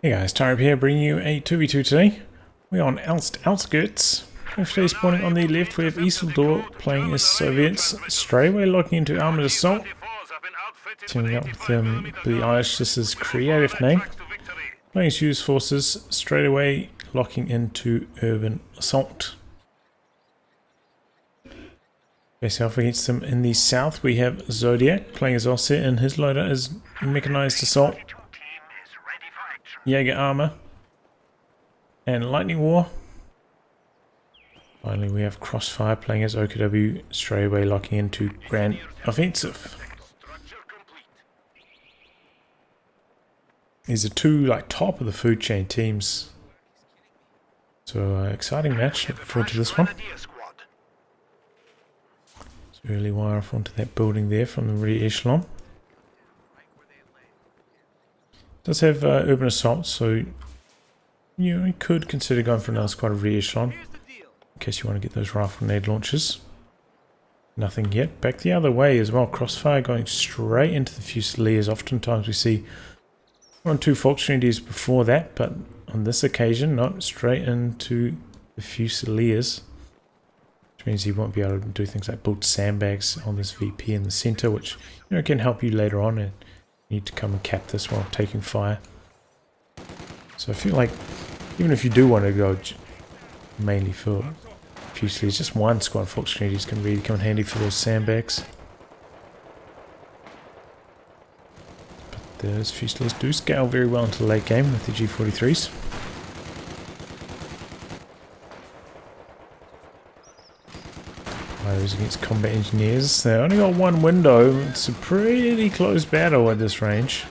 Hey guys, Tyrup here, bringing you a 2v2 today. We're on Elst Outskirts. And today spawning on the left, we have Isildur playing as Soviets, straight away locking into Armoured Assault. Teaming up with the Irish, this is CreativeName. Playing as US Forces, straight away locking into Urban Assault. Facing off against them in the south, we have ZodiAK playing as Ostheer, and his loader is Mechanized Assault, Jaeger Armor, and Lightning War. Finally, we have Crossfire playing as OKW, straight away locking into Grand Offensive. These are two top of the food chain teams. So exciting match, looking forward to this one. Let's early wire off onto that building there from the rear echelon. Does have urban assault, so you could consider going for another squad of rear echelon in case you want to get those rifle grenade launchers. Nothing yet. Back the other way as well. Crossfire going straight into the Fusiliers. Oftentimes we see one or two Volksgrenadiers before that, but on this occasion, not straight into the Fusiliers. Which means he won't be able to do things like build sandbags on this VP in the center, which can help you later on, and you need to come and cap this while taking fire. So I feel like even if you do want to go mainly for Fusiliers, just one squad of Volksgrenadiers can really come in handy for those sandbags. But those Fusiliers do scale very well into the late game with the G43s. Fires against combat engineers. They only got one window. It's a pretty close battle at this range.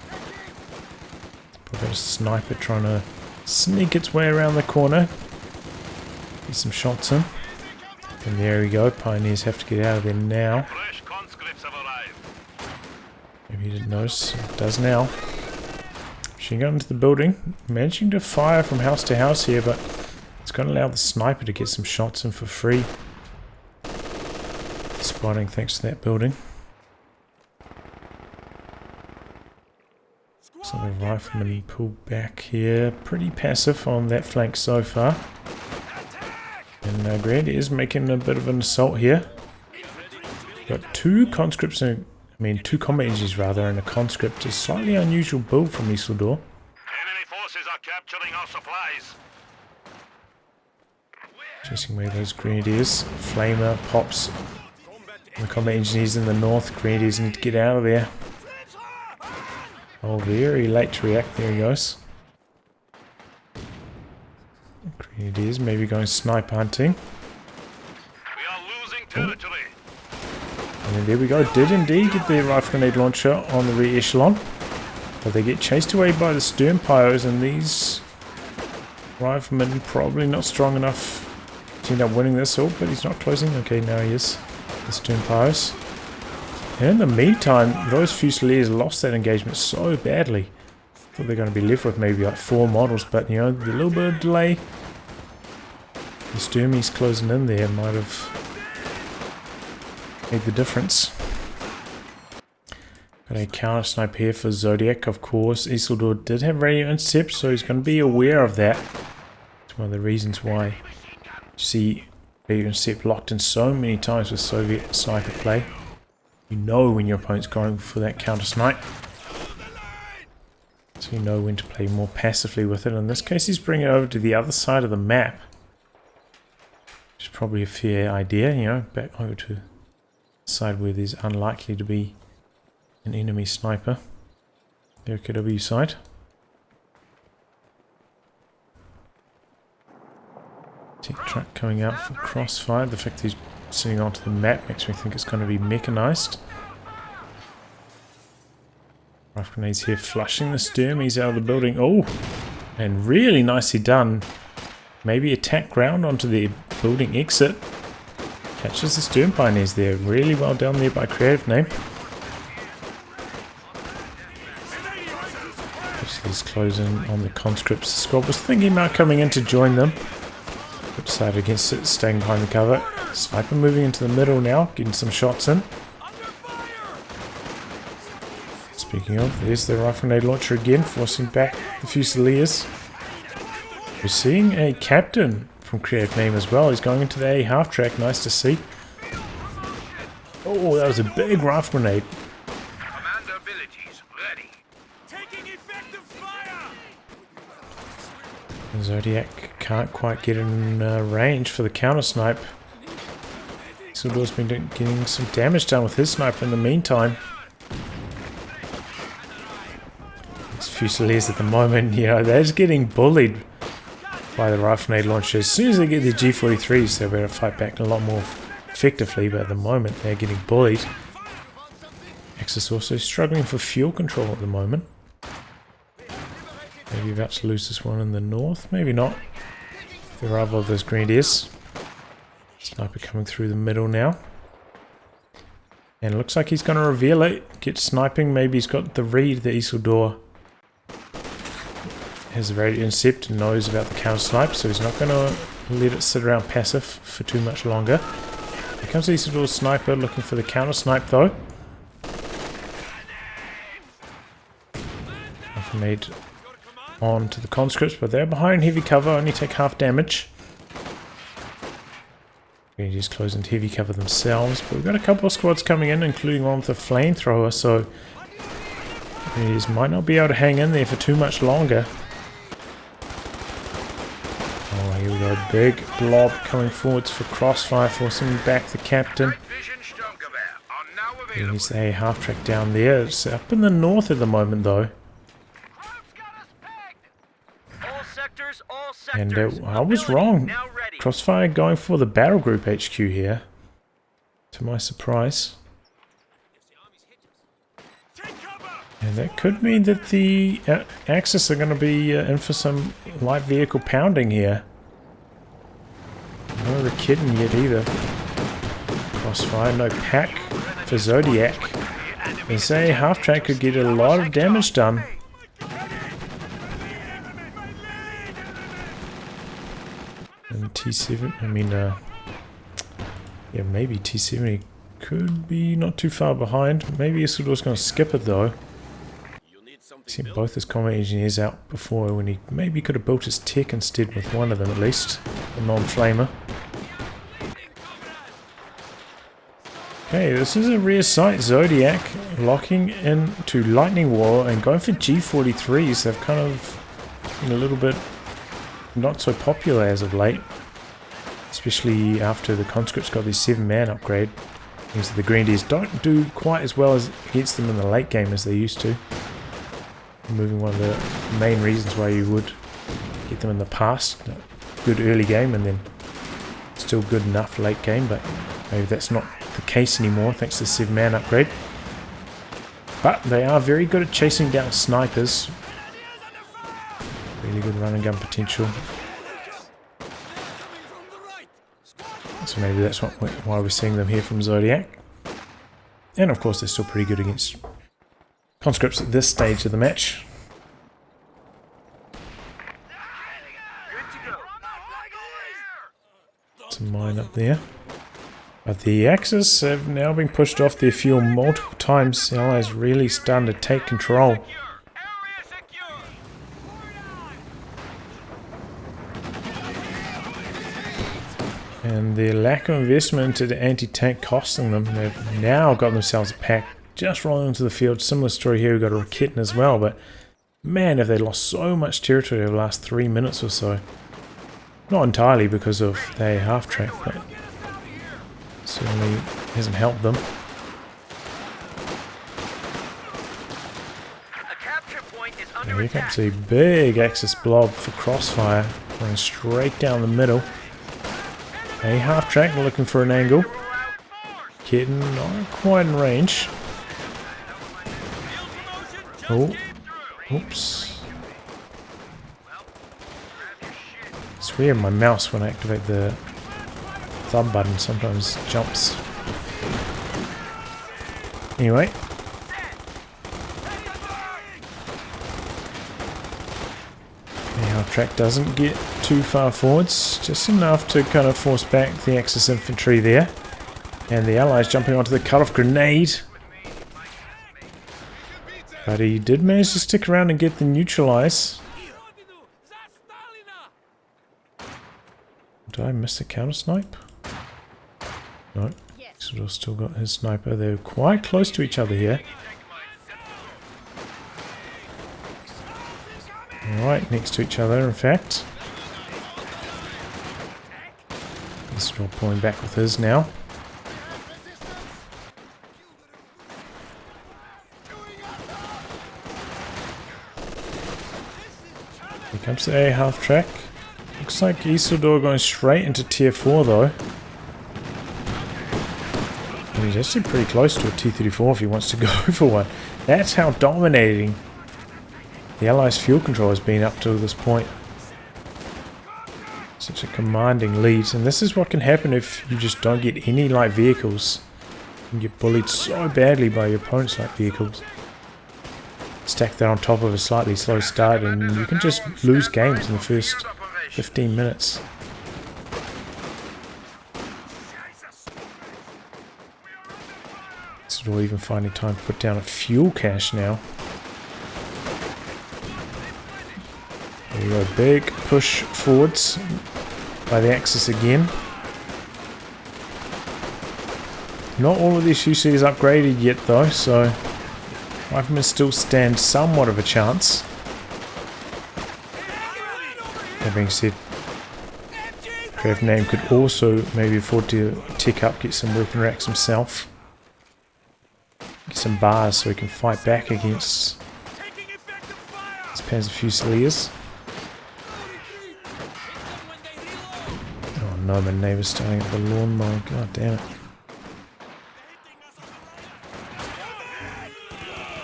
Probably got a sniper trying to sneak its way around the corner. Get some shots in. And there we go. Pioneers have to get out of there now. Maybe you didn't notice. It does now. Machine gun into the building. Managing to fire from house to house here, but it's going to allow the sniper to get some shots in for free. Spotting thanks to that building. So the rifleman pulled back here. Pretty passive on that flank so far. And Grant is making a bit of an assault here. Got two conscripts, two combat engineers rather, and a conscript. A slightly unusual build from Isildur. Enemy forces are capturing our supplies. Chasing away those grenadiers. Flamer pops. And the combat engineers in the north. Grenadiers need to get out of there. Oh, very late to react. There he goes. Grenadiers maybe going sniper hunting. We are losing territory. And then there we go. Did indeed get the rifle grenade launcher on the rear echelon. But they get chased away by the stern pyros, and these riflemen probably not strong enough to end up winning this. Oh, but he's not closing. Okay, now he is. The stern pyros. And in the meantime, those Fusiliers lost that engagement so badly. Thought they're going to be left with maybe like 4 models, but the little bit of delay. The Sturmies closing in there might have made the difference. Got a counter snipe here for ZodiAK, of course. Isildur did have radio intercept, so he's going to be aware of that. It's one of the reasons why you see radio intercept locked in so many times with Soviet sniper play. You know when your opponent's going for that counter snipe. So you know when to play more passively with it. In this case, he's bringing it over to the other side of the map. Which is probably a fair idea, back over to the side where there's unlikely to be an enemy sniper. The OKW side. Tech truck coming out for Crossfire. The fact that he's sitting onto the map makes me think it's going to be mechanized. Rifle grenades here flushing the Sturmies out of the building. Oh! And really nicely done. Maybe attack ground onto the building exit. Catches the Sturm Pioneers there. Really well done there by CreativeName. He's closing on the conscripts. The squad was thinking about coming in to join them. But decided against it, staying behind the cover. Sniper moving into the middle now, getting some shots in. Speaking of, there's the rifle grenade launcher again, forcing back the Fusiliers. We're seeing a captain from CreativeName as well. He's going into the A half track. Nice to see. Oh, that was a big rifle grenade. Commander abilities ready. Taking effective fire. ZodiAK can't quite get in range for the counter snipe. Isildur's been getting some damage done with his sniper in the meantime. These Fusiliers at the moment, you know, they're just getting bullied by the rifle grenade launcher. As soon as they get their G43s, they'll be able to fight back a lot more effectively, but at the moment they're getting bullied. Axis also struggling for fuel control at the moment. Maybe about to lose this one in the north, maybe not. The arrival of those Grenadiers. Sniper coming through the middle now. And it looks like he's going to reveal it, get sniping. Maybe he's got the read that Isildur has the radio intercept and knows about the counter snipe, so he's not going to let it sit around passive for too much longer. Here comes Isildur's sniper looking for the counter snipe though. I've made on to the conscripts, but they're behind heavy cover, only take half damage. They just close into heavy cover themselves, but we've got a couple of squads coming in, including one with a flamethrower, so these might not be able to hang in there for too much longer. Oh, here we go, big blob coming forwards for Crossfire, forcing back the captain. Here's a half track down there. It's up in the north at the moment though. And I was wrong. Crossfire going for the battle group HQ here, to my surprise. And that could mean that the Axis are going to be in for some light vehicle pounding here. No Rakitten yet either. Crossfire, no pack for ZodiAK. They say half track could get a lot of damage done. And T7, I mean, yeah, maybe T70 could be not too far behind. Maybe Isildur's going to skip it though. Seen both his combat engineers out before when he maybe could have built his tech instead with one of them at least, a non-flamer. Okay, this is a rear sight. ZodiAK locking into Lightning Wall and going for G43s. They've kind of been a little bit not so popular as of late, especially after the conscripts got this 7-man upgrade. Means the Grenadiers don't do quite as well as against them in the late game as they used to. Removing one of the main reasons why you would get them in the past. Good early game and then still good enough late game, but maybe that's not the case anymore thanks to the 7-man upgrade. But they are very good at chasing down snipers. Really good run and gun potential. So maybe that's why we're seeing them here from ZodiAK. And of course they're still pretty good against conscripts at this stage of the match. Some mine up there. But the Axis have now been pushed off their fuel multiple times. The Allies really starting to take control. And their lack of investment into the anti-tank costing them. They've now got themselves a pack just rolling into the field. Similar story here, we've got a Rakitten as well, but man, have they lost so much territory over the last 3 minutes or so. Not entirely because of their half track, but certainly hasn't helped them. And here comes a big Axis blob for Crossfire, going straight down the middle. A half track looking for an angle. Getting not quite in range. Oh, oops. I swear my mouse when I activate the thumb button sometimes jumps. Anyway. The half track doesn't get too far forwards, just enough to kind of force back the Axis infantry there. And the Allies jumping onto the cut-off grenade. But he did manage to stick around and get the neutralize. Did I miss the counter snipe? No. He's still got his sniper. They're quite close to each other here. Right next to each other, in fact. He's still pulling back with his now. Here comes the A half track. Looks like Isildur going straight into tier 4 though. And he's actually pretty close to a T-34 if he wants to go for one. That's how dominating the Allies' fuel control has been up to this point. Such a commanding lead. And this is what can happen if you just don't get any light vehicles. You can get bullied so badly by your opponent's light vehicles. Stack that on top of a slightly slow start and you can just lose games in the first 15 minutes. So even finding time to put down a fuel cache now. There we go, big push forwards by the Axis again. Not all of these Fusiliers upgraded yet though, so Riflemen still stand somewhat of a chance. That being said, CreativeName could also maybe afford to tick up, get some weapon racks himself. Get some bars so he can fight back against his Panzer Fusiliers. Oh no, my neighbour's starting up the lawnmower, god damn it.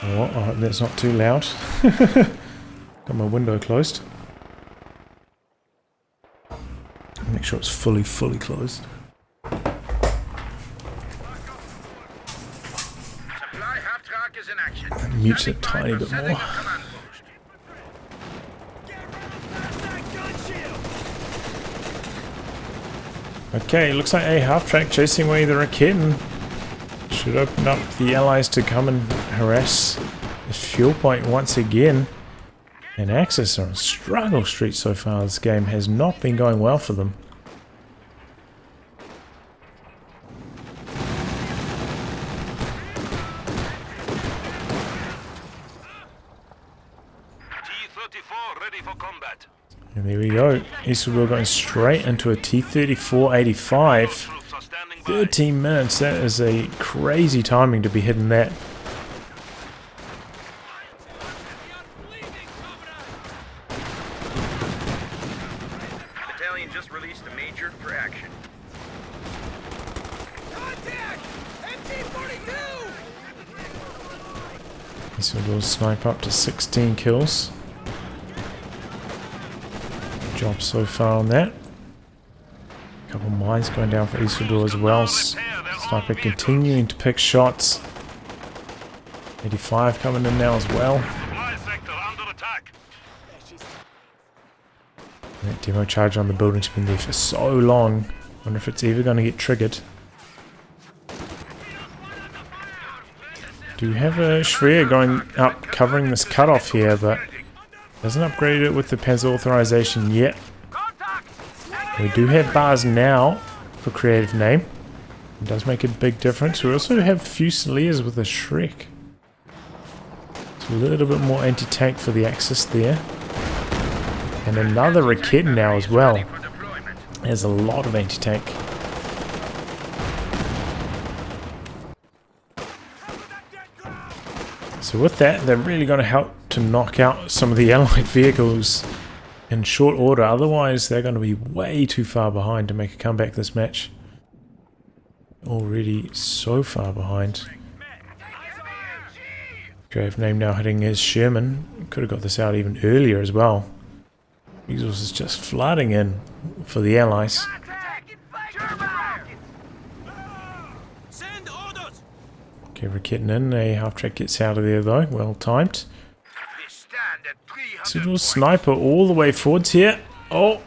Oh, I hope that's not too loud. Got my window closed. Make sure it's fully closed. Mute it a tiny bit more. Okay, looks like a half-track chasing away the Raketen should open up the Allies to come and harass the fuel point once again. And Axis are on struggle street so far. This game has not been going well for them. T-34 ready for combat. And there we go. Isildur going straight into a T-34-85. 13 minutes. That is a crazy timing to be hitting that. Battalion just released a major for action. Contact! MT-42! Isildur snipe up to 16 kills. Good job so far on that. Couple mines going down for Isildur as well. Sniper continuing to pick shots. 85 coming in now as well. That demo charge on the building's been there for so long. Wonder if it's ever going to get triggered. Do have a Schwer going up covering this cutoff here, but doesn't upgrade it with the Panzer authorization yet. We do have bars now for CreativeName. It does make a big difference. We also have Fusiliers with a Shrek. It's a little bit more anti-tank for the Axis there. And another Raketen now as well. There's a lot of anti-tank. So with that, they're really going to help to knock out some of the Allied vehicles in short order. Otherwise, they're going to be way too far behind to make a comeback this match. Already so far behind. CreativeName now hitting his Sherman. Could have got this out even earlier as well. Resources just flooding in for the Allies. Okay, Raketen in. A half-track gets out of there though. Well timed. Isildur sniper all the way forwards here. Oh!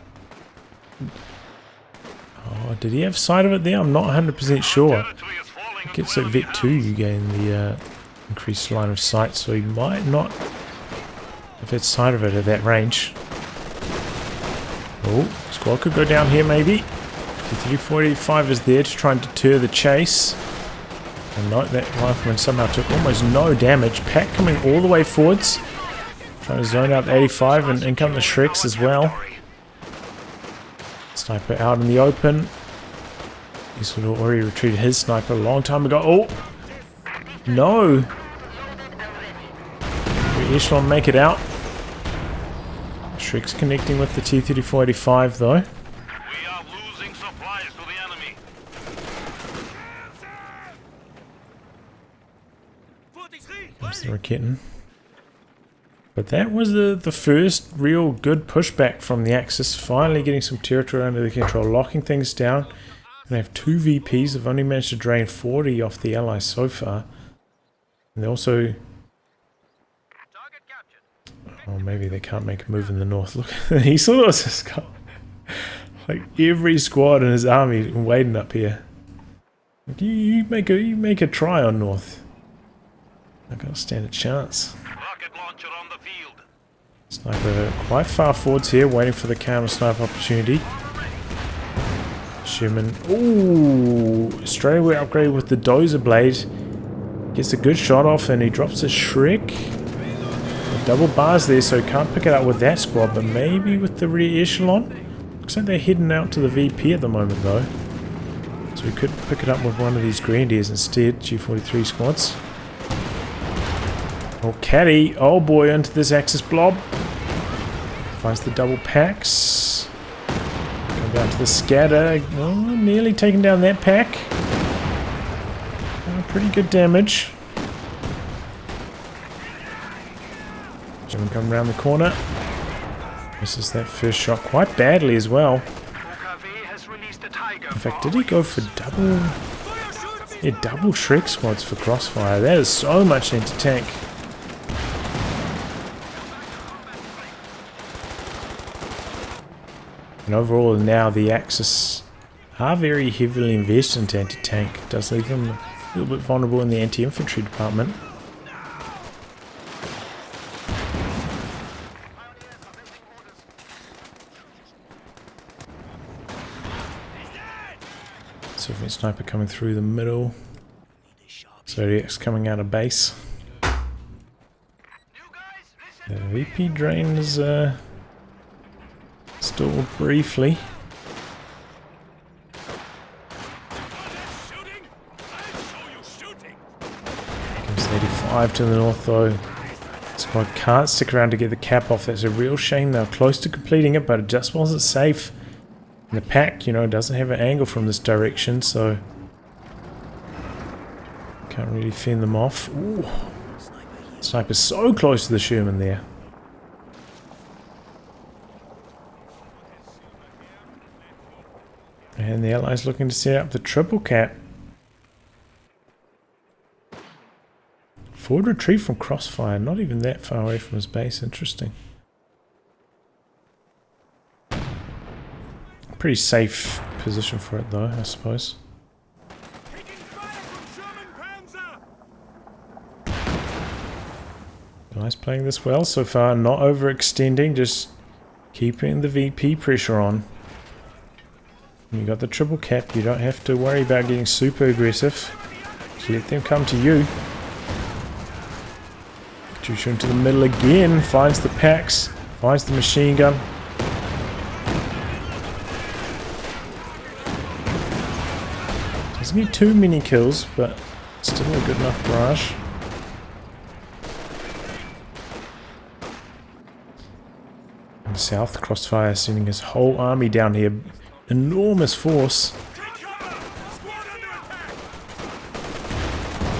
Oh, did he have sight of it there? I'm not 100% sure. I think it's at Vet 2 you gain the increased line of sight, so he might not have hit sight of it at that range. Oh, squad could go down here maybe. T-3485 is there to try and deter the chase. And note that rifleman somehow took almost no damage. Pack coming all the way forwards. Trying to zone out the 85 and in come the Shreks as well. Sniper out in the open. Isildur already retreated his sniper a long time ago. Oh! No! Echelon make it out. Shreks connecting with the T-3485 though. We are losing supplies to the enemy. Comes the Raketen. But that was the first real good pushback from the Axis. Finally getting some territory under their control, locking things down. They have 2 VPs. They've only managed to drain 40 off the Allies so far. And they also... Oh, maybe they can't make a move in the north. Look, he sort of just got like every squad in his army waiting up here. You make a try on north. Not gonna stand a chance. Rocket launcher on the field. Sniper quite far forwards here, waiting for the counter snipe opportunity. Sherman, ooh, straight away upgrade with the dozer blade. Gets a good shot off and he drops a Shrek. Double bars there, so can't pick it up with that squad, but maybe with the rear echelon. Looks like they're heading out to the VP at the moment though. So we could pick it up with one of these Grenadiers instead, G43 squads. Oh, Caddy, oh boy, into this Axis blob. Finds the double packs. Come down to the scatter. Oh, nearly taking down that pack. Oh, pretty good damage. German coming around the corner. Misses that first shot quite badly as well. In fact, did he go for double? Yeah, double Shrek squads for Crossfire. That is so much anti-tank. And overall now the Axis are very heavily invested into anti-tank. It does leave them a little bit vulnerable in the anti-infantry department. Soviet sniper coming through the middle. ZodiAK's coming out of base. The VP drain is stalled briefly. Comes 85 to the north though. Squad can't stick around to get the cap off. That's a real shame. They're close to completing it, but it just wasn't safe. And the pack, you know, doesn't have an angle from this direction, so can't really fend them off. Ooh. Sniper's so close to the Sherman there. And the Allies looking to set up the triple cap. Forward retreat from Crossfire, not even that far away from his base. Interesting. Pretty safe position for it though, I suppose. Guys playing this well so far, not overextending, just keeping the VP pressure on. When you got the triple cap, you don't have to worry about getting super aggressive. Just let them come to you. Jusha into the middle again, finds the packs, finds the machine gun. Doesn't get too many kills, but still a good enough barrage. In the south, Crossfire sending his whole army down here. Enormous force.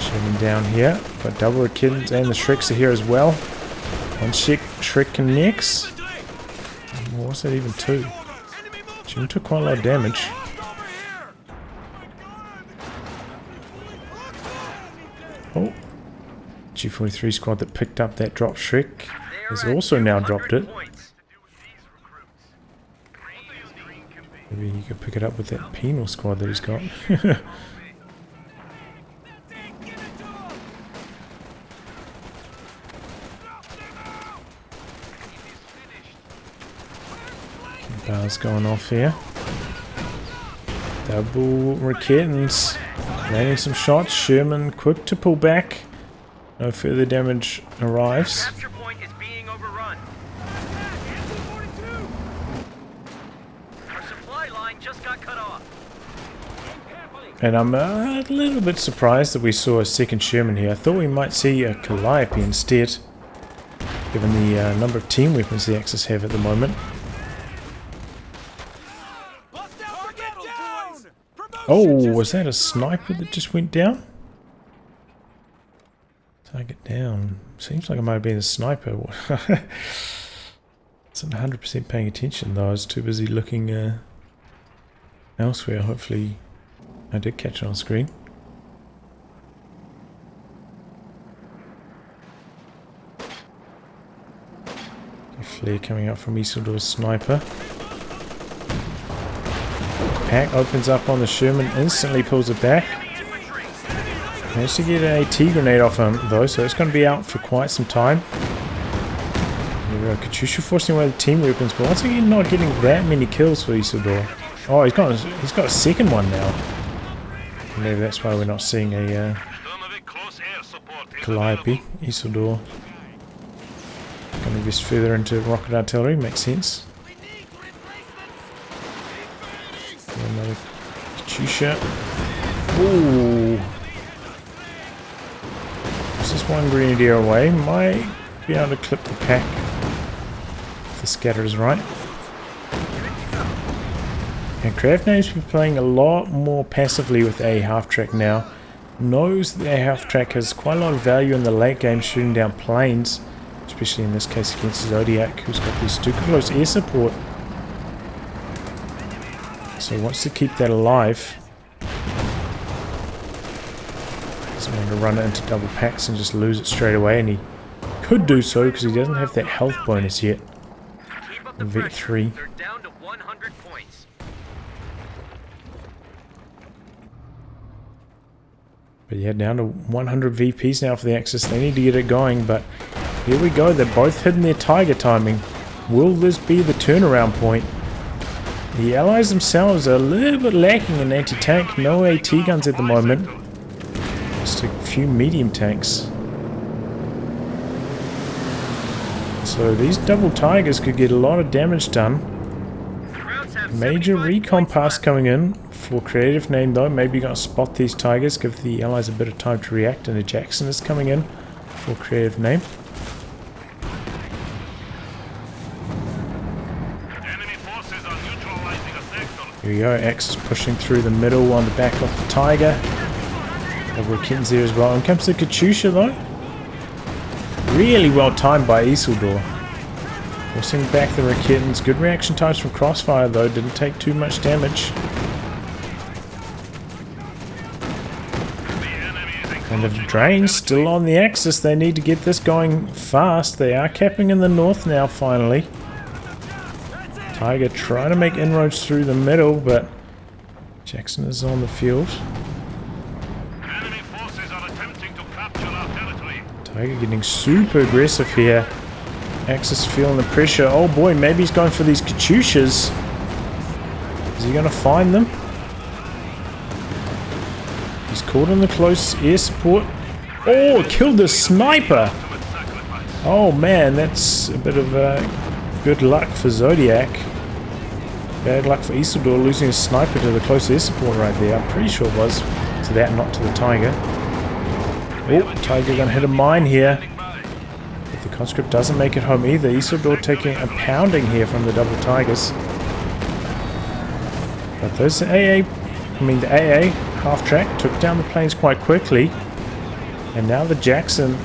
Sherman down here. Got double Raketens and the Shreks are here as well. One Shrek connects. Or was that even two? Sherman took quite a lot of damage. Oh, G43 squad that picked up that drop Shrek has also now dropped it. Maybe he could pick it up with that penal squad that he's got. Bars going off here. Double Raketans. Landing some shots. Sherman quick to pull back. No further damage arrives. Capture point is being overrun. Our supply line just got cut off. And I'm a little bit surprised that we saw a second Sherman here. I thought we might see a Calliope instead, given the number of team weapons the Axis have at the moment. Oh, was that a sniper that just went down? Target down. Seems like it might have been a sniper. Wasn't 100% paying attention though. I was too busy looking elsewhere. Hopefully I did catch it on screen. A flare coming up from Isildur's sniper. Pack opens up on the Sherman, instantly pulls it back. Managed to get an AT grenade off him though, so it's going to be out for quite some time. There we go, Katyusha forcing away the team weapons, but once again not getting that many kills for Isildur. Oh, he's got a second one now. Maybe that's why we're not seeing a Calliope. Isildur going to invest further into rocket artillery, makes sense. Another Katyusha. Ooh. It's just one grenadier away. Might be able to clip the pack if the scatter is right. And CreativeName's been playing a lot more passively with a half-track now. Knows that a half-track has quite a lot of value in the late game shooting down planes, especially in this case against ZodiAK, who's got this super close air support. So he wants to keep that alive. Doesn't want to run it into double packs and just lose it straight away, and he could do so because he doesn't have that health bonus yet. V3. They're down to 100 points. But yeah, down to 100 VPs now for the Axis. They need to get it going, but here we go. They're both hitting their Tiger timing. Will this be the turnaround point? The Allies themselves are a little bit lacking in anti-tank. No AT guns at the moment. Just a few medium tanks. So these double Tigers could get a lot of damage done. Major recon pass coming in for CreativeName though. Maybe you're going to spot these Tigers, give the Allies a bit of time to react, and a Jackson is coming in for CreativeName. Here we go, Axis pushing through the middle on the back of the Tiger. Double Raketans there as well. In comes the Katyusha though. Really well timed by Isildur. Forcing back the Raketans. Good reaction times from Crossfire though, didn't take too much damage. And the drains still on the Axis. They need to get this going fast. They are capping in the north now finally. Tiger trying to make inroads through the middle, but Jackson is on the field. Enemy forces are attempting to capture our territory. Tiger getting super aggressive here. Axis feeling the pressure. Oh boy, maybe he's going for these Katyushas. Is he going to find them? He's caught in the close air support. Oh, killed the sniper! Oh man, that's a bit of good luck for ZodiAK. Bad luck for Isildur losing a sniper to the close air support right there. I'm pretty sure it was to that, not to the Tiger. Oh, Tiger gonna hit a mine here. But the conscript doesn't make it home either. Isildur taking a pounding here from the double Tigers. But those the AA half-track took down the planes quite quickly. And now the Jackson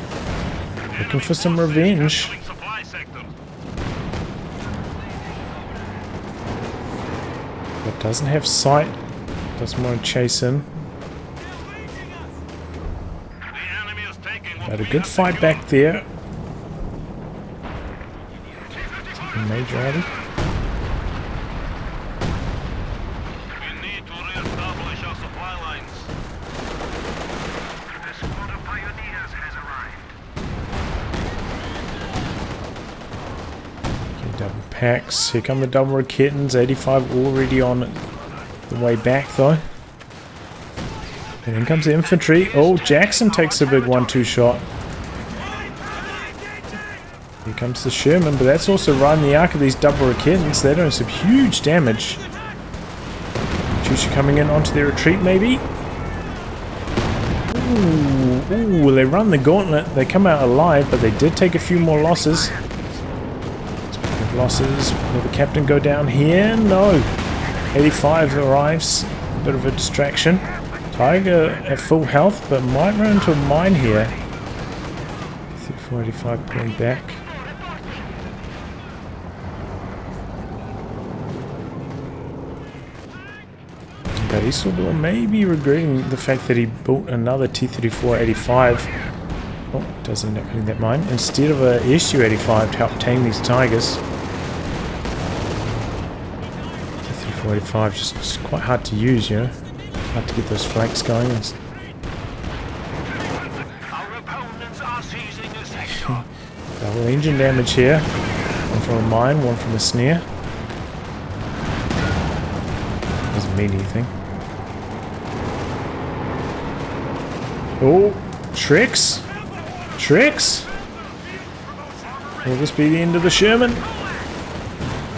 looking for some revenge. But doesn't have sight. Doesn't want to chase him. Had a good fight back there. Major Addy. We need to re-establish our supply lines. The squad of pioneers has arrived. Okay, double packs. Here come the double kittens. 85 already on the way back though. And in comes the infantry. Oh, Jackson takes a big 1-2 shot. Here comes the Sherman, but that's also riding the arc of these double kittens. They're doing some huge damage. Chusha coming in onto their retreat maybe. Ooh, they run the gauntlet. They come out alive, but they did take a few more losses. Speaking of losses, will the captain go down here? No. 85 arrives. A bit of a distraction. Tiger at full health, but might run into a mine here. 485 pulling back. But Isildur may be regretting the fact that he built another T-34-85. Oh, does end up hitting that mine. Instead of a SU-85 to help tame these tigers. T-34-85 just quite hard to use, you know. Hard to get those flanks going. Double engine damage here. One from a mine, one from a snare. Doesn't mean anything. Oh, tricks! Tricks! Will this be the end of the Sherman?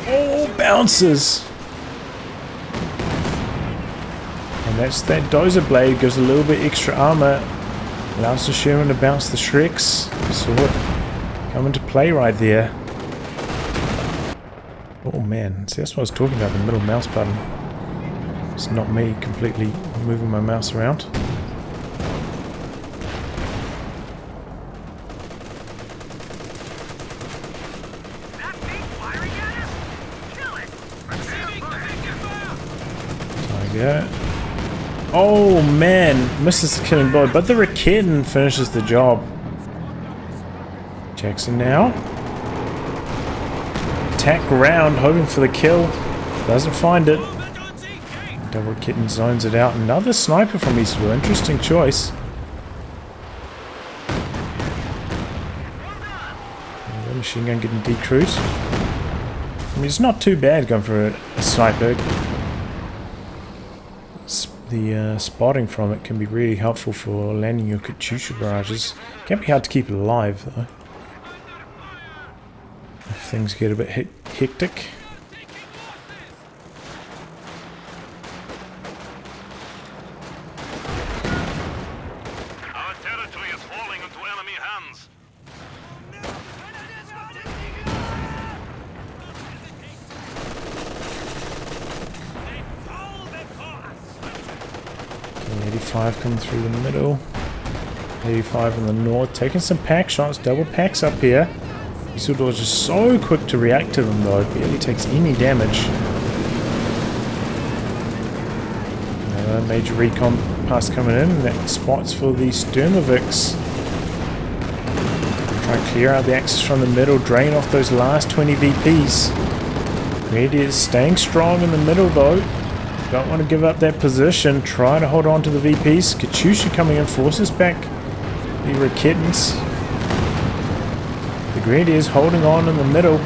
Oh, bounces! And that's that dozer blade, gives a little bit extra armor. Allows the Sherman to bounce the Shreks. Saw it come into play right there. Oh man, see that's what I was talking about, the middle mouse button. It's not me completely moving my mouse around. Tiger. Oh man, misses the killing blow, but the Raketen finishes the job. Jackson now. Attack round, hoping for the kill. Doesn't find it. Double Kitten zones it out. Another sniper from Isildur. Interesting choice. The machine gun getting decruised. I mean, it's not too bad going for a sniper. The spotting from it can be really helpful for landing your Katyusha barrages. Can be hard to keep it alive though. If things get a bit hectic. Our territory is falling into enemy hands. Okay, 85 coming through the middle. 85 in the north, taking some pack shots, double packs up here. Isildur is just so quick to react to them though, barely takes any damage. Another major recon pass coming in, that spots for the Sturmovix. Try and clear out the axis from the middle, drain off those last 20 VPs. Red is staying strong in the middle though. Don't want to give up that position, try to hold on to the VPs. Katyusha coming in, forces back the Raketens. The Grenadiers holding on in the middle.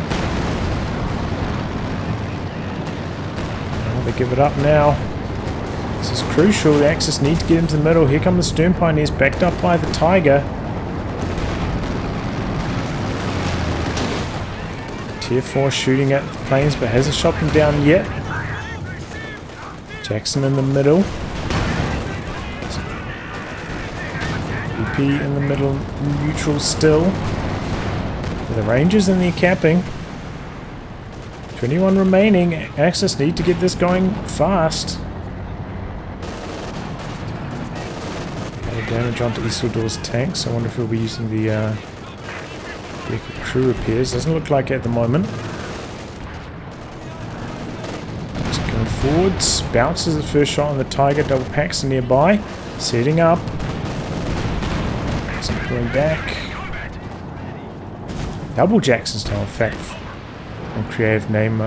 Oh, they give it up now. This is crucial. The Axis need to get into the middle. Here come the Stern Pioneers backed up by the Tiger. Tier 4 shooting at the planes but hasn't shot them down yet. Jackson in the middle. BP in the middle, neutral still. The Rangers in the capping. 21 remaining. Axis need to get this going fast. Damage onto Isildur's tanks. I wonder if he'll be using the crew repairs. Doesn't look like it at the moment. Going forwards. Bounces the first shot on the Tiger. Double packs are nearby. Setting up. Pulling back. Double Jackson's now, in fact, on CreativeName.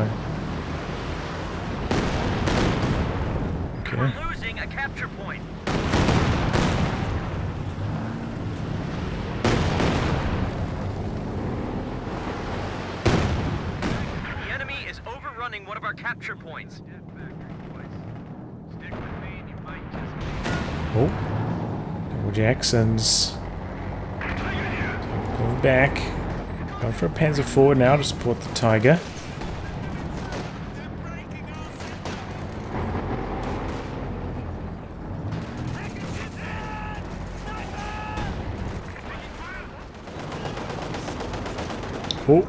Okay. We're losing a capture point. The running one of our capture points. Oh, double Jacksons. Pull back. Going for a Panzer forward now to support the Tiger. Oh.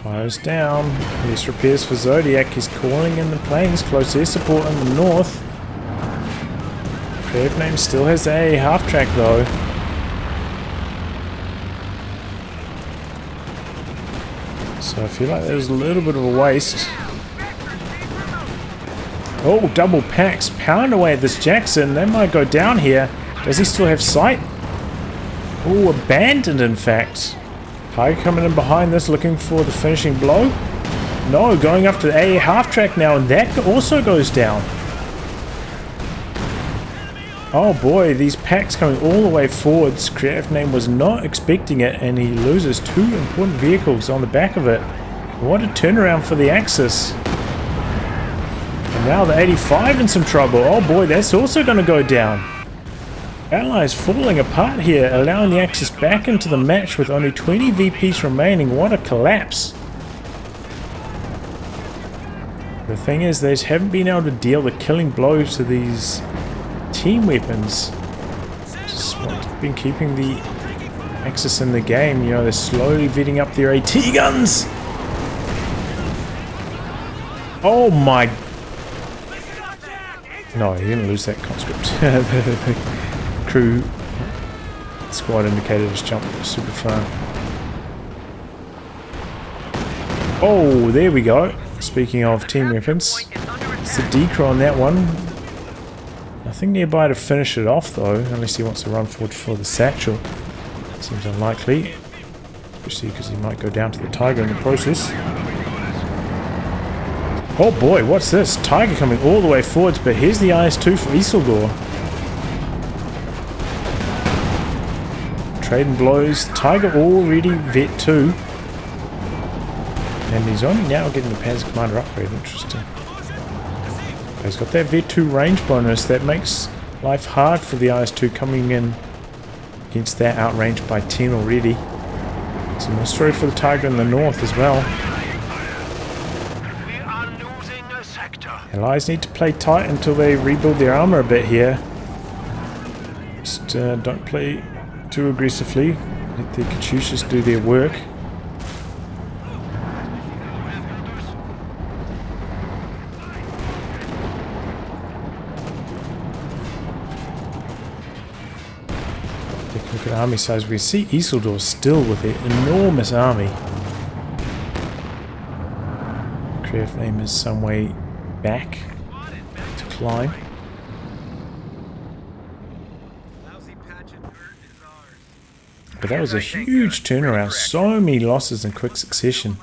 Fires down. Less repairs for ZodiAK. He's calling in the planes. Close air support in the north. CreativeName still has a half track though. So I feel like there's a little bit of a waste. Oh, double packs. Pound away at this Jackson. They might go down here. Does he still have sight? Oh, abandoned in fact. Tiger coming in behind this looking for the finishing blow. No, going up to the A half track now, and that also goes down. Oh boy, these packs coming all the way forwards. CreativeName was not expecting it, and he loses 2 important vehicles on the back of it. What a turnaround for the Axis. And now the 85 in some trouble. Oh boy, that's also going to go down. Allies falling apart here, allowing the Axis back into the match with only 20 VPs remaining. What a collapse. The thing is, they just haven't been able to deal the killing blow to these team weapons. Just what's been keeping the Axis in the game. You know, they're slowly vetting up their AT guns. Oh my... No, he didn't lose that conscript. The crew squad indicator just jumped super far. Oh, there we go. Speaking of team weapons, it's the decro on that one. Nothing nearby to finish it off though, unless he wants to run forward for the satchel. Seems unlikely, especially because he might go down to the Tiger in the process. Oh boy, what's this? Tiger coming all the way forwards, but here's the IS-2 for Isildur. Trading blows. Tiger already vet 2. And he's only now getting the Panzer Commander upgrade. Interesting. He's got that vet 2 range bonus. That makes life hard for the IS-2 coming in against that outranged by 10 already. Some more story for the Tiger in the north as well. Allies need to play tight until they rebuild their armor a bit here. Just don't play too aggressively. Let the COH2s do their work. Take a look at army size. We see Isildur still with an enormous army. CreativeName is some way back to climb. But that was a huge turnaround. So many losses in quick succession.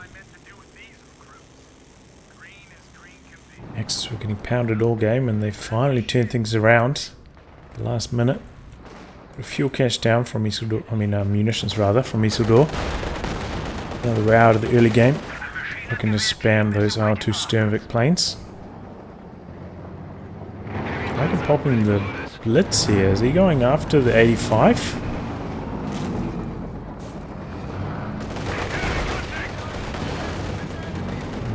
Axis were getting pounded all game, and they finally turned things around. The last minute. Put a fuel cache down from Isildur. I mean, munitions rather from Isildur. Now that we're out of the early game, looking to spam those R2 Sternvik planes. I can pop in the Blitz here. Is he going after the 85?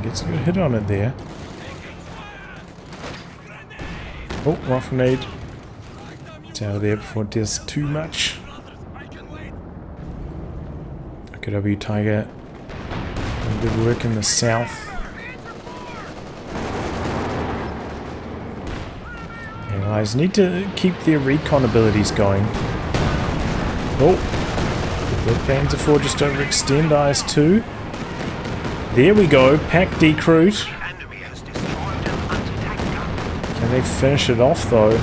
Gets a good hit on it there. Oh, rough grenade. It's out of there before it does too much. OKW Tiger. Good work in the south. Allies need to keep their recon abilities going. Oh, the Panzer IV just overextend IS-2. There we go, pack decrewed. Can they finish it off though? I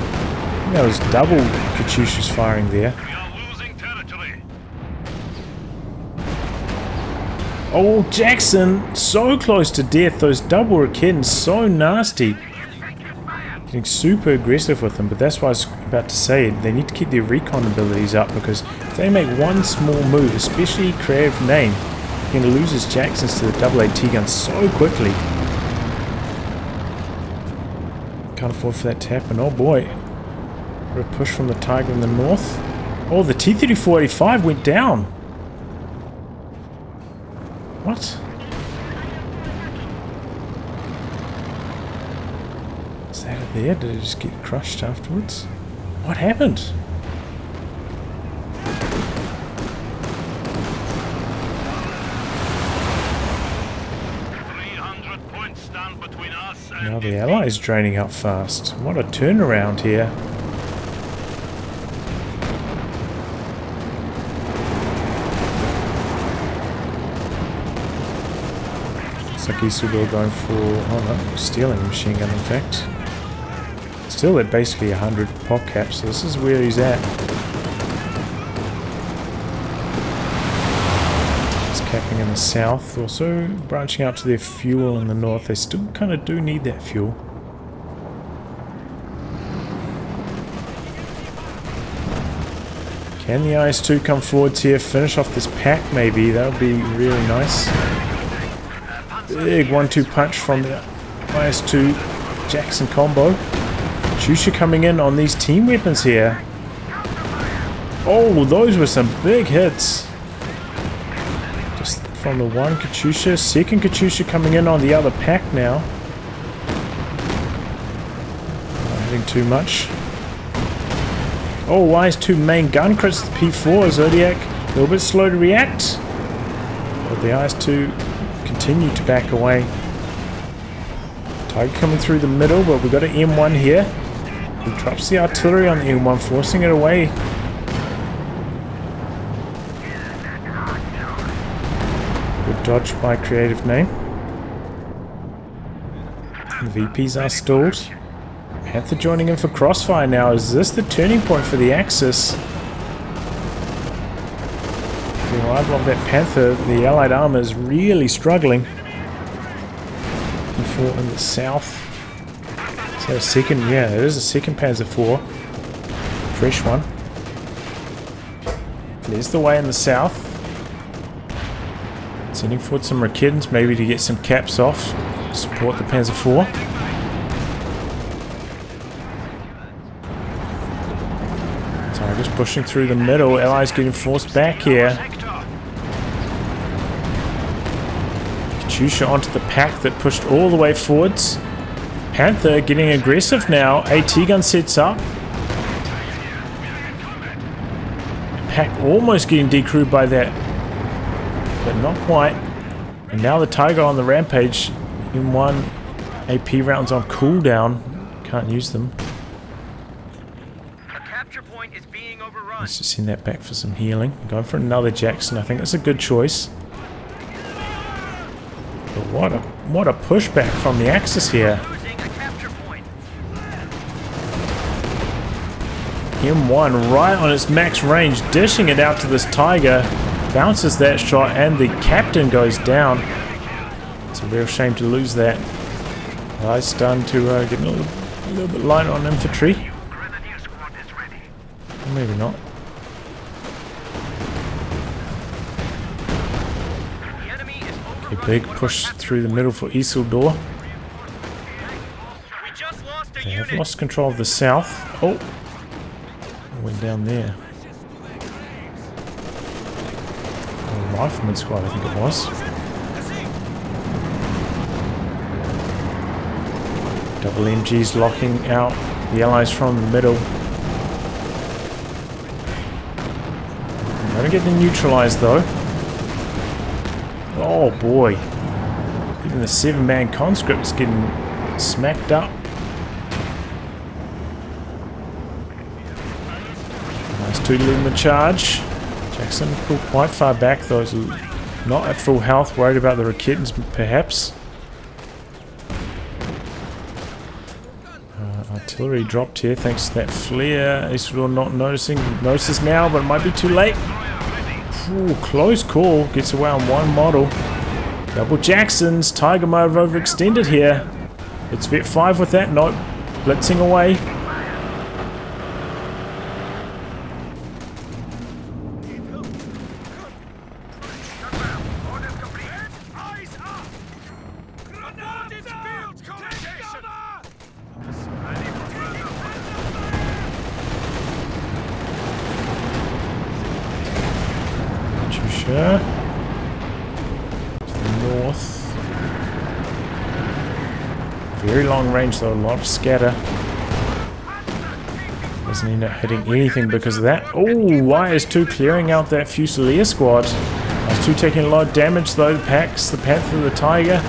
think that was double COH2s firing there. Oh, Jackson, so close to death. Those double Rakins, so nasty. Getting super aggressive with them, but that's what I was about to say. They need to keep their recon abilities up, because if they make one small move, especially CreativeName, He can lose his Jacksons to the double AT gun so quickly. Can't afford for that to happen. Oh boy. A push from the Tiger in the north. Oh, the T-34-85 went down. What? Is that it there? Did it just get crushed afterwards? What happened? Now the Allies draining up fast. What a turnaround here. Looks like Isildur going for, oh no, stealing a machine gun in fact. Still at basically 100 pop caps, so this is where he's at. Capping in the south, also branching out to their fuel in the north. They still kind of do need that fuel. Can the IS-2 come forwards here, finish off this pack maybe? That would be really nice. Big 1-2 punch from the IS-2 Jackson combo. Shusha coming in on these team weapons here. Oh, those were some big hits. Just from the one Katyusha, second Katyusha coming in on the other pack now. Not having too much. Oh, IS-2 main gun crits the P4. ZodiAK a little bit slow to react. But the IS-2 continue to back away. Tiger coming through the middle, but we've got an M1 here. He drops the artillery on the M1, forcing it away. Good dodge by CreativeName. The VPs are stalled. Panther joining in for Crossfire now. Is this the turning point for the Axis? The arrival of that Panther, the Allied armor is really struggling. In the south. Is that a second? Yeah, it is a second Panzer IV. Fresh one. There's the way in the south. Sending forward some Rakitans, maybe to get some caps off. Support the Panzer IV. Tigers pushing through the middle. Allies getting forced back here. Katyusha onto the pack that pushed all the way forwards. Panther getting aggressive now. AT gun sets up. Pack almost getting decrewed by that, but not quite. And now the Tiger on the rampage. M1 AP rounds on cooldown. Can't use them. A capture point is being overrun. Let's just send that back for some healing. Going for another Jackson. I think that's a good choice. But what a pushback from the Axis here. M1 right on its max range, dishing it out to this Tiger. Bounces that shot and the captain goes down. It's a real shame to lose that. Allies starting to get a little bit light on infantry. Or maybe not. A big push through the middle for Isildur. They have lost control of the south. Oh! Went down there. A rifleman squad, I think it was. Double MGs locking out the Allies from the middle. Gonna get them neutralized though. Oh boy. Even the 7-man conscript is getting smacked up. IS-2 leading the charge. Jackson pulled quite far back though. He's not at full health. Worried about the Rakitans perhaps. Artillery dropped here thanks to that flare. Isildur not noticing. Notices now, but it might be too late. Ooh, close call. Gets away on one model. Double Jacksons. Tiger mode overextended here. It's Vet 5 with that. Nope. Blitzing away. Okay. To the north. Very long range though, a lot of scatter. Doesn't end up hitting anything because of that. Oh, IS2 clearing out that Fusilier squad. IS2 taking a lot of damage though. The Pax, the Panther, the Tiger.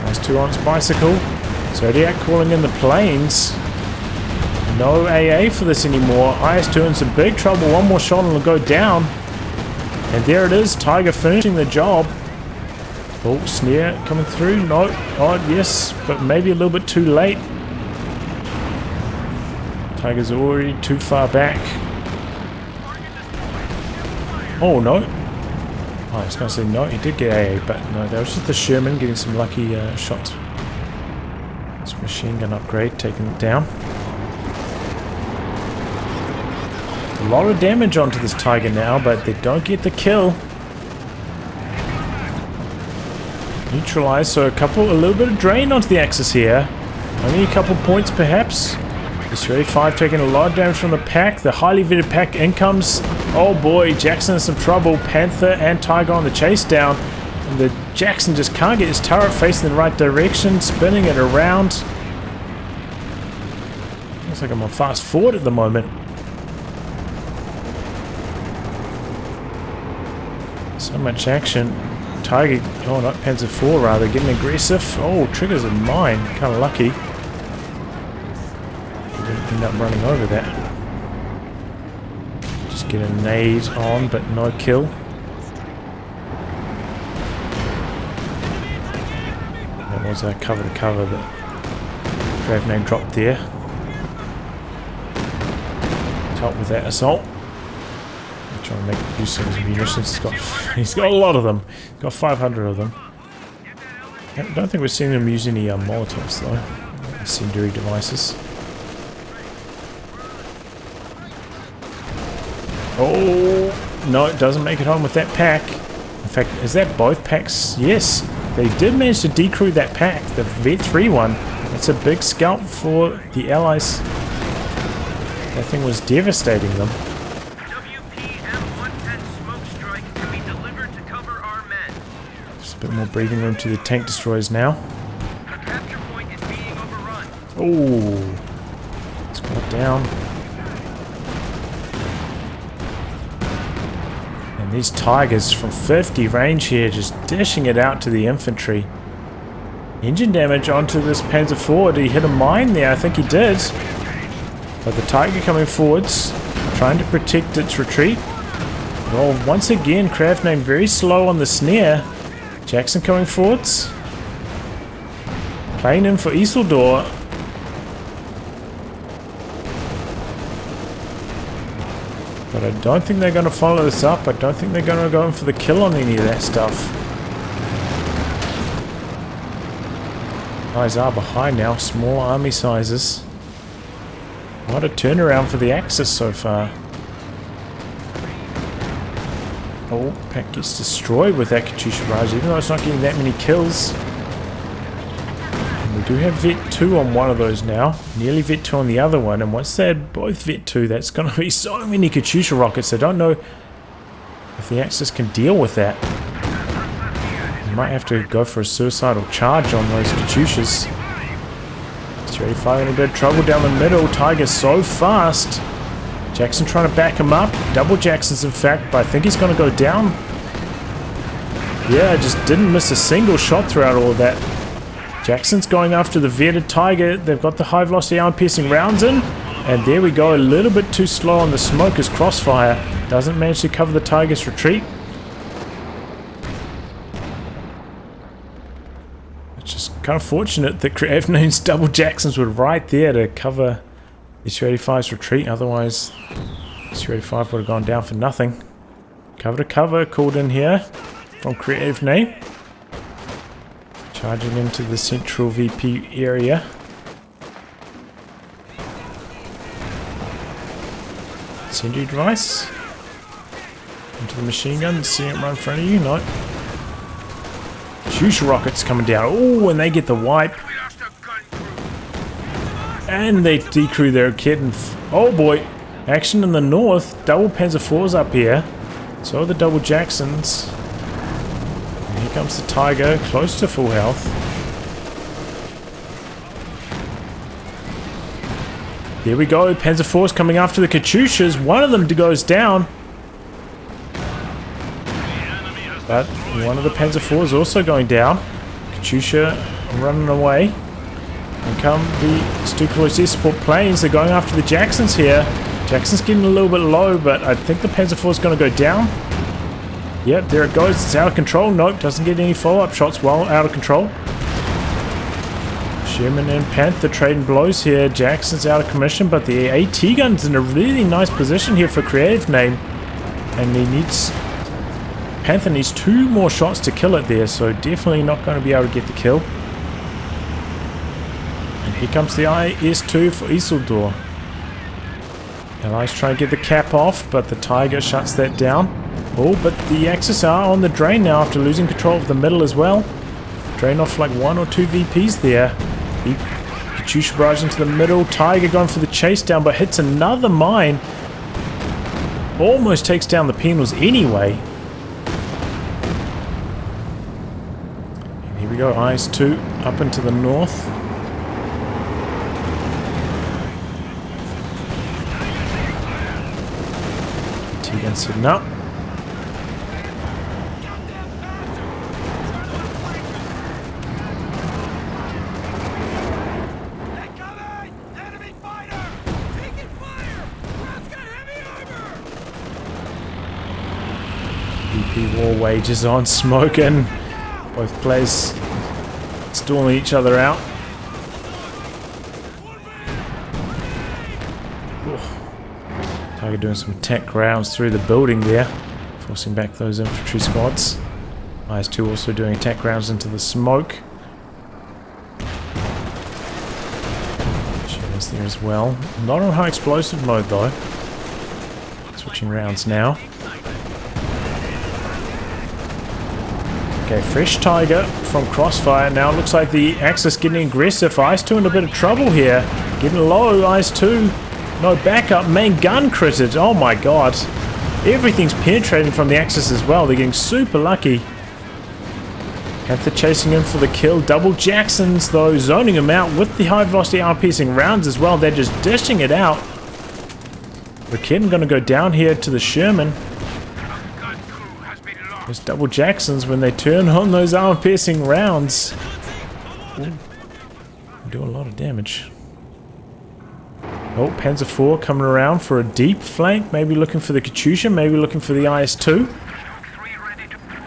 IS2 on its bicycle. ZodiAK calling in the planes. No AA for this anymore. IS2 in some big trouble. One more shot and it'll go down. And there it is. Tiger finishing the job. Oh, Snare coming through. No. Oh, yes. But maybe a little bit too late. Tiger's already too far back. Oh, no. I was going to say no. He did get AA. But no, that was just the Sherman getting some lucky shots. This machine gun upgrade taking it down. A lot of damage onto this Tiger now, but they don't get the kill. Neutralized, so a little bit of drain onto the Axis here. Only a couple points perhaps. This 35 taking a lot of damage from the pack. The highly vetted pack in comes. Oh boy, Jackson in some trouble. Panther and Tiger on the chase down. And the Jackson just can't get his turret facing the right direction, spinning it around. Looks like I'm on fast forward at the moment. So much action. Tiger, oh not Panzer IV rather, getting aggressive. Oh, triggers are mine. Kind of lucky. Didn't end up running over that. Just get a nade on, but no kill. That was a cover to cover that CreativeName dropped there. Help with that assault. Trying to make use of his munitions. He's got a lot of them. He's got 500 of them. I don't think we've seen him use any Molotovs though. Incendiary devices. Oh no, it doesn't make it home with that pack. In fact, is that both packs? Yes, they did manage to decrew that pack. The Vet 3 one. That's a big scalp for the Allies. That thing was devastating them. A bit more breathing room to the tank destroyers now. Oh, it's got down. And these Tigers from 50 range here just dishing it out to the infantry. Engine damage onto this Panzer IV. Did he hit a mine there? I think he did. But the Tiger coming forwards, trying to protect its retreat. Well, once again, CreativeName very slow on the snare. Jackson coming forwards. Playing in for Isildur. But I don't think they're going to follow this up. I don't think they're going to go in for the kill on any of that stuff. Guys are behind now. Small army sizes. What a turnaround for the Axis so far. Oh, pack gets destroyed with that Katyusha barrage, even though it's not getting that many kills. And we do have Vet 2 on one of those now. Nearly Vet 2 on the other one. And once they're both Vet 2, that's going to be so many Katyusha rockets. I don't know if the Axis can deal with that. You might have to go for a suicidal charge on those Katyushas. 35 in a bit of trouble down the middle. Tiger's so fast. Jackson trying to back him up. Double Jacksons, in fact, but I think he's going to go down. Yeah, just didn't miss a single shot throughout all of that. Jackson's going after the vetted Tiger. They've got the high velocity arm-piercing rounds in. And there we go, a little bit too slow on the smoke as Crossfire doesn't manage to cover the Tiger's retreat. It's just kind of fortunate that CreativeName's double Jacksons were right there to cover Su-85's retreat, otherwise Su-85 would have gone down for nothing. Cover to cover called in here from CreativeName. Charging into the central VP area. Incendiary device. Into the machine gun, seeing it right in front of you, no. Huge rockets coming down. Oh, and they get the wipe. And they decrew their kit and oh boy, action in the north. Double Panzer IVs up here. So are the double Jacksons. And here comes the Tiger, close to full health. Here we go, Panzer Force coming after the Katyushas. One of them goes down. But one of the Panzer IV is also going down. Katyusha running away. And come the Stuka support planes. They're going after the Jacksons here. Jackson's getting a little bit low, but I think the Panzer IV is going to go down. Yep, there it goes. It's out of control. Nope, doesn't get any follow-up shots while out of control. Sherman and Panther trading blows here. Jackson's out of commission, but the AT gun's in a really nice position here for CreativeName. And he needs... Panther needs 2 more shots to kill it there, so definitely not going to be able to get the kill. And here comes the IS-2 for Isildur. Allies trying to get the cap off, but the Tiger shuts that down. Oh, but the Axis are on the drain now after losing control of the middle as well. Drain off like 1 or 2 VPs there. The Katyusha barrage into the middle. Tiger going for the chase down, but hits another mine. Almost takes down the Penals anyway. And here we go, IS-2 up into the north. T-gun sitting up. War wages on, smoking. Both players stalling each other out. Tiger doing some attack rounds through the building there, forcing back those infantry squads. IS-2 also doing attack rounds into the smoke. Shadows there as well. Not on high explosive mode though. Switching rounds now. Okay, fresh Tiger from Crossfire. Now it looks like the Axis getting aggressive. IS-2 in a bit of trouble here. Getting low, IS-2. No backup. Main gun critted. Oh my god. Everything's penetrating from the Axis as well. They're getting super lucky. Panther chasing him for the kill. Double Jacksons though, zoning him out with the high velocity arm-piercing rounds as well. They're just dishing it out. Raketen gonna go down here to the Sherman. Those double Jacksons, when they turn on those armor-piercing rounds, do a lot of damage. Oh, Panzer IV coming around for a deep flank, maybe looking for the Katyusha, maybe looking for the IS-2.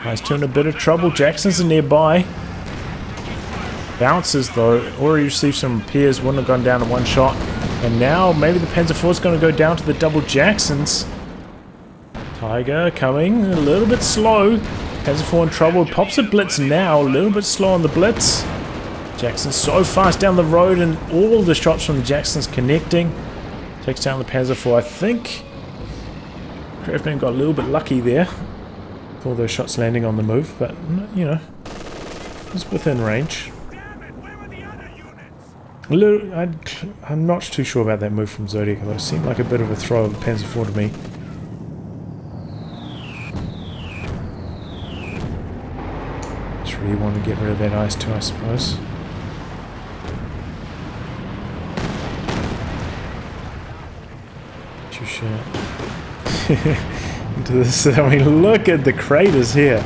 IS-2 in a bit of trouble, Jacksons are nearby. Bounces though, already received some repairs, wouldn't have gone down in one shot. And now maybe the Panzer IV is going to go down to the double Jacksons. Tiger coming a little bit slow. Panzer IV in trouble. Pops a blitz now. A little bit slow on the blitz. Jackson's so fast down the road and all the shots from the Jacksons connecting. Takes down the Panzer IV. I think CreativeName got a little bit lucky there. With all those shots landing on the move, but you know, it's within range. I'm not too sure about that move from ZodiAK, though. It seemed like a bit of a throw of the Panzer IV to me. You want to get rid of that IS-2, I suppose. Into this. I mean, look at the craters here.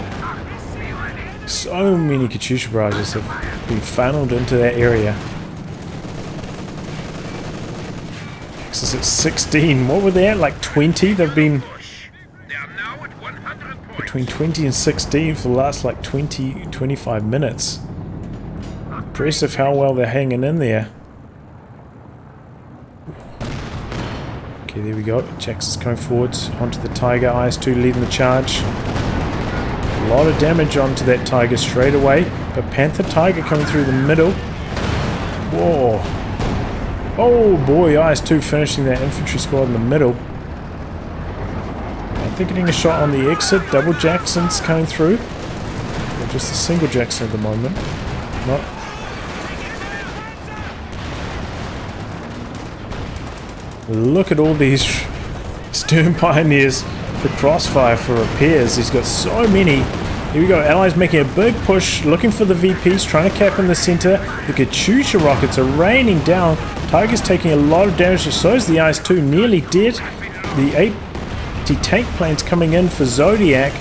So many Katyusha barrages have been funneled into that area. Axis at 16. What were they at? Like 20? They've been between 20 and 16 for the last like 20-25 minutes. Impressive how well they're hanging in there. Okay, there we go. Jackson's coming forwards onto the Tiger. IS-2 leading the charge. A lot of damage onto that Tiger straight away. But Panther Tiger coming through the middle. Whoa. Oh boy, IS-2 finishing that infantry squad in the middle. They're getting a shot on the exit. Double Jacksons coming through. Or just a single Jackson at the moment. Not. Look at all these Stern Pioneers for Crossfire for repairs. He's got so many. Here we go, Allies making a big push, looking for the VPs, trying to cap in the center. The Katyusha rockets are raining down. Tiger's taking a lot of damage, so is the IS-2, nearly dead. The anti-tank planes coming in for ZodiAK.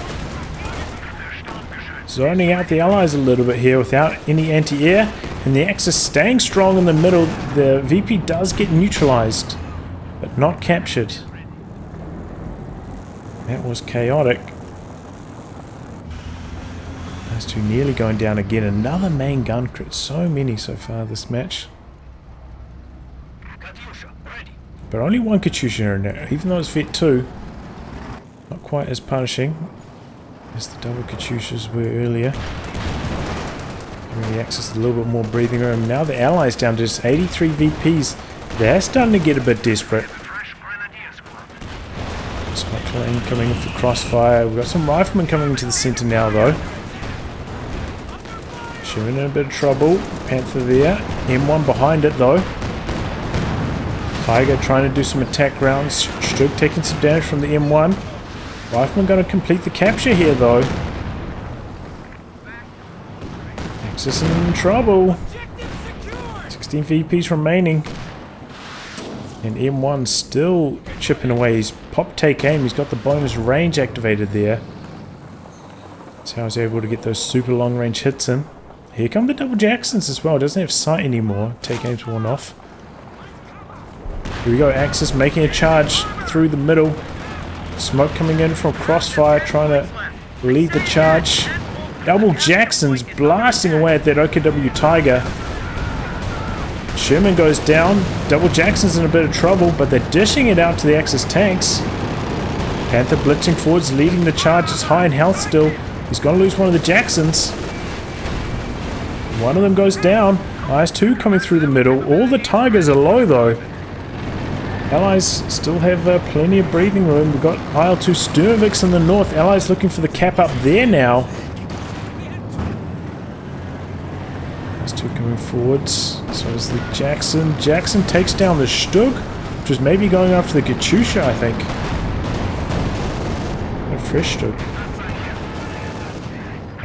Zoning out the Allies a little bit here without any anti-air. And the Axis staying strong in the middle. The VP does get neutralized, but not captured. That was chaotic. Those two nearly going down again. Another main gun crit. So many so far this match. But only one Katyusha in there, even though it's Vet 2. Not quite as punishing as the double Katyushas were earlier. Giving the Axis a little bit more breathing room. Now the Allies down to just 83 VPs. They're starting to get a bit desperate. Smoke lane coming in for Crossfire. We've got some riflemen coming into the center now though. Sherman in a bit of trouble. Panther there. M1 behind it though. Tiger trying to do some attack rounds. Stug taking some damage from the M1. Rifleman going to complete the capture here though. Axis in trouble. 16 VPs remaining. And M1 still chipping away. He's popped take aim. He's got the bonus range activated there. That's how he's able to get those super long range hits in. Here come the double Jacksons as well. Doesn't have sight anymore. Take aim's worn off. Here we go. Axis making a charge through the middle. Smoke coming in from Crossfire, trying to lead the charge. Double Jacksons blasting away at that OKW Tiger. Sherman goes down. Double Jackson's in a bit of trouble, but they're dishing it out to the Axis tanks. Panther blitzing forwards, leading the charge. It's high in health still. He's going to lose one of the Jacksons. One of them goes down. IS-2 coming through the middle. All the Tigers are low though. Allies still have plenty of breathing room. We've got IL-2 Sturmviks in the north. Allies looking for the cap up there now. IS-2 coming forwards. So is the Jackson. Jackson takes down the Stug, which is maybe going after the Katyusha, I think. A fresh Stug.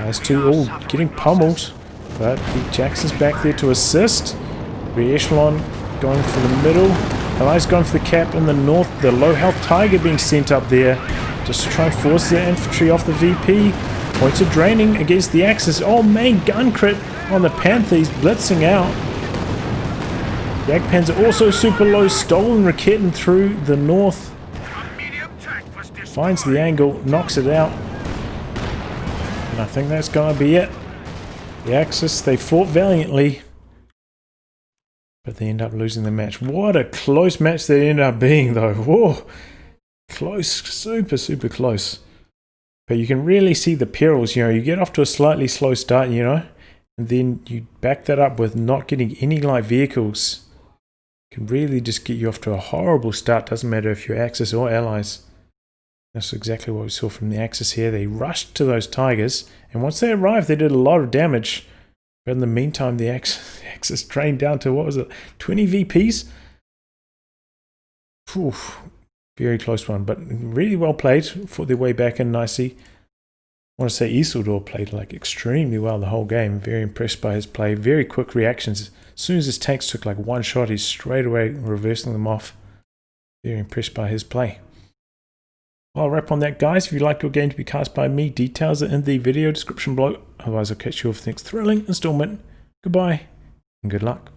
IS-2 all getting pummeled. But the Jackson's back there to assist. Re-echelon going for the middle. Allies going for the cap in the north. The low health Tiger being sent up there just to try and force their infantry off the VP. Points are draining against the Axis. Oh, main gun crit on the Panther. He's blitzing out. Jagdpanzer also super low. Stolen Raketen through the north. Finds the angle. Knocks it out. And I think that's going to be it. The Axis, they fought valiantly, but they end up losing the match. What a close match they ended up being though. Whoa, close, super, super close. But you can really see the perils, you know, you get off to a slightly slow start, you know, and then you back that up with not getting any light vehicles. It can really just get you off to a horrible start. Doesn't matter if you're Axis or Allies. That's exactly what we saw from the Axis here. They rushed to those Tigers, and once they arrived, they did a lot of damage. But in the meantime, the Axis drained down to, what was it, 20 VPs? Whew, very close one, but really well played. Fought their way back in nicely. I want to say Isildur played like extremely well the whole game. Very impressed by his play. Very quick reactions. As soon as his tanks took like one shot, he's straight away reversing them off. Very impressed by his play. I'll wrap on that, guys. If you'd like your game to be cast by me, details are in the video description below. Otherwise, I'll catch you for the next thrilling installment. Goodbye, and good luck.